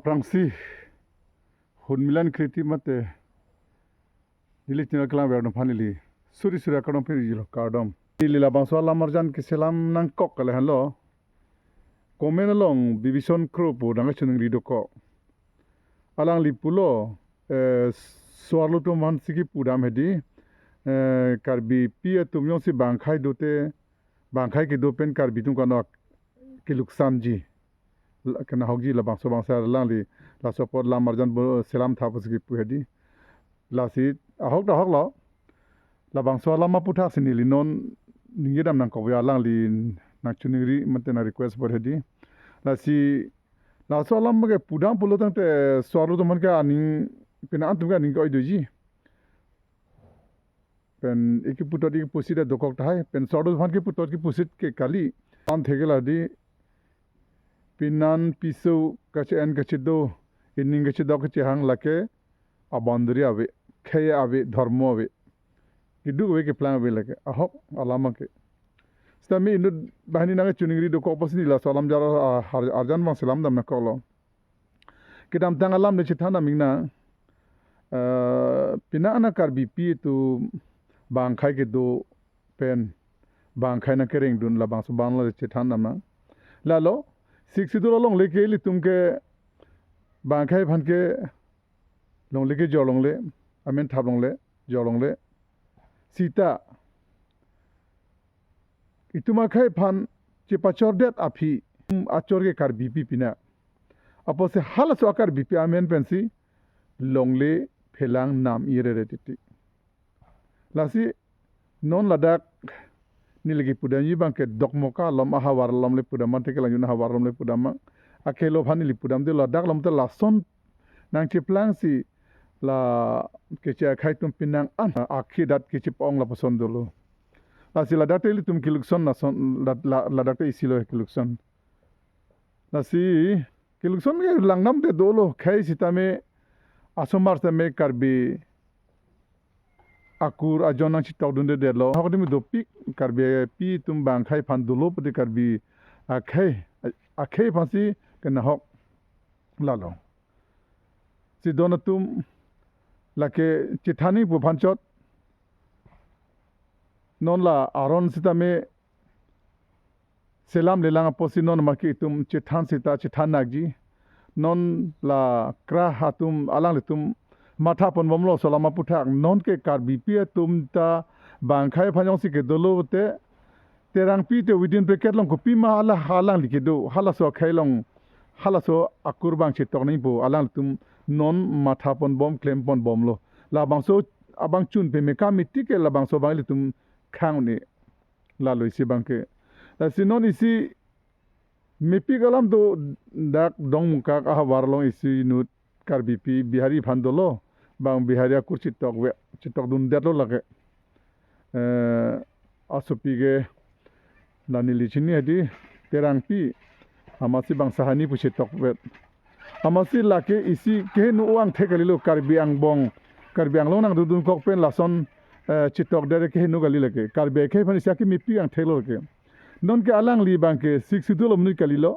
aprangsi hun milan kriti mate nili tina klang ver no phanili suri suri akadom phi jilo kardom nili la bangso la marjan ki selam nang kok kale hanlo komen long division crew pu dang chuning rido ko alang lipulo swarlo to man siki pudam hedi karbi pia tumyong si bangkhai dote bangkhai ki dopen karbi tum kanok ki luksan ji kena hogji la bangso bangsa langli la support la marjan selam tha pusiki pu hedi la si ahok da hoklo la bangso la ma putha sinili non ningedam nang ko ya langli nak chuniri mate na request por hedi la si la so lam ge pudam pulo tang te swarlo to man ka aning pina antum ga ning ko doji pen iki putot iki pusida dokok thai pen swarlo phan ki putot ki pusit ke kali an thegela di pinan piso kache en kache do inning kache do kache hang lake abandri ave khaya ave dharmo ave kidu we ke plan ave lake ahok alama ke stami indu bahani nang chuningri do ko pasni la salam jara arjan bang salam dam na kolo kidam tang alam ne chithana mingna pina ana kar bp tu bang khai ke do pen bang khai na kereng dun la bang so bang la chithana na la lo सिक्सिदुर लोंग लेके li तुमके बांखाय फानके लोंग लेके जोलोंग ले अमेन थाबलोंग ले जोलोंग ले सीता इतुमा खाय फान चिपाचोर देत आफी आचोर के कार बीपी पिना अपो से हाल सो आकार बीपी अमेन पेंसी लोंग ले फेलांग नाम इरे रेटिटी लासी नॉन Ladakh nilagi pudam bangke dokmoka lom ahawar lom le pudam te kelang yuna hawar lom le pudam akelo phani li pudam de la dak lom te la son nang che plang si la ke che khai tum pinang an akhi dat ke che pong la pason dolo la si la dat li tum kilukson na son la dat isilo kilukson la si kilukson ge langnam de dolo khai sitame asomar te me karbi akur ajonang chitok dunde delo hakdimi dopik karbi pi tum bang khai phan dulo pati karbi akhai phansi kana hok lalo si donatum lake chithani pu phanchot non la aron sitame selam lelang posi non maki tum chithan sita chithan nagji non la kra hatum alang letum matha pon bomlo solama puthak non ke kar bp tum ta bangkhai phanyong si ke dolo te terang pi te within bracket long ko pi ma ala halang like do hala so khailong hala so akur bang che tok nei bo alang tum non matha pon bom claim pon bomlo la bang so abang chun pe me ka mitti ke la bang so bang li tum khang ni la loi si bang ke la si non isi mepi galam do dak dong muka ka warlong isi nut kar bp bihari phandolo bang biharia kurchi tok dun detlo lage asupige nani lichini hadi terang pi amasi bang sahani puchi tok wet amasi lake isi ke nu wang thekalilo karbi ang long nang dun kok pen lason chitok dere ke nu gali lake karbi ke phani saki mi pi ang thelo ke non ke alang li bang ke 62 lo mni kalilo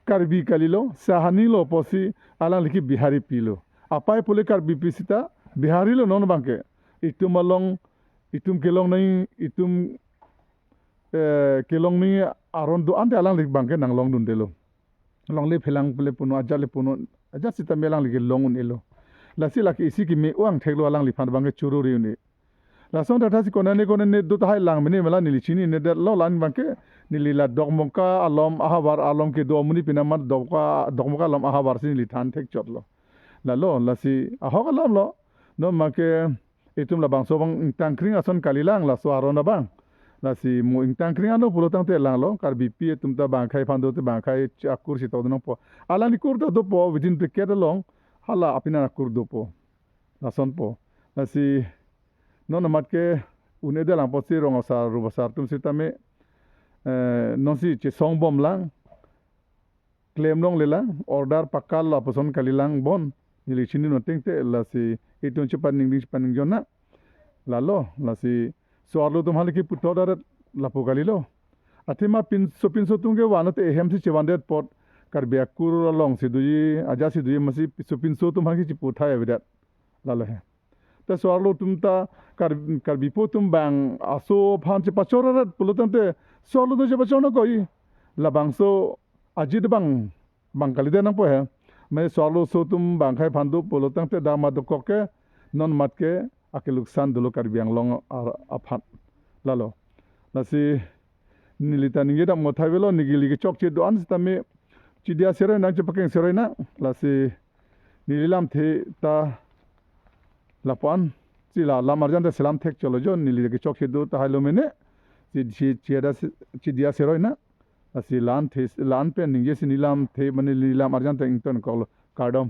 karbi kalilo sahani lo posi alang liki bihari pilo apai pole karbi pisita bihari lo non bangke itum along itum kelong nai itum kelong ni aron do ante alang lik bangke nang long dun delo long le phelang pele puno ajale puno aja sita melang lik long un elo lasi laki isi ki me uang theklo alang li phan bangke churu ri uni la song data si konane do tai lang mene mela nili chini ne de lo lan bangke nili la dogmoka alom ahawar alom ke do muni pinamat dogmoka alom ahawar sin li than thek chotlo la lo la si ahok alam lo no make itum la bang so bang tangkring ason kalilang la so arona bang la si mo tangkring ano pulo tang te lang lo kar bp tum ta bang khai phando te bang khai akur si to no po ala ni kur do po within the get along hala apina akur do po la son po la si non matke une de lang po si rong sa ru basar tum si tame non si che song bom lang claim long lela order pakal la poson kalilang bon nili chini no tengte la si itun chipaning jona la lo la si so arlo tum haliki putoda la po galilo athima pin so tunge wanate hem si 100 pot karbiya kuru long sidui aja sidui masi supin so tum hangi chipu thai evidat lalo he ta swarlo tum ta karbi po tum bang aso phan che pachora pulutam te swarlo do je pachona koi labang so ajid bang kalide nang po he me swarlo so tum bang khai phandu pulutam te dama do koke non matke akeluk san dulo karbiang long aphat lalo nasi nilita ninge da mothai velo nigili ke chok che do an stame chidia seroi nang chepakeng seroi na lasi nililam the ta lapan chila lamarjan da selam thek cholo jo nili ke chok che do ta hailo mene chidia seroi na lasi lan pe ninge si nilam the mane nilam arjan ta ington kol kardom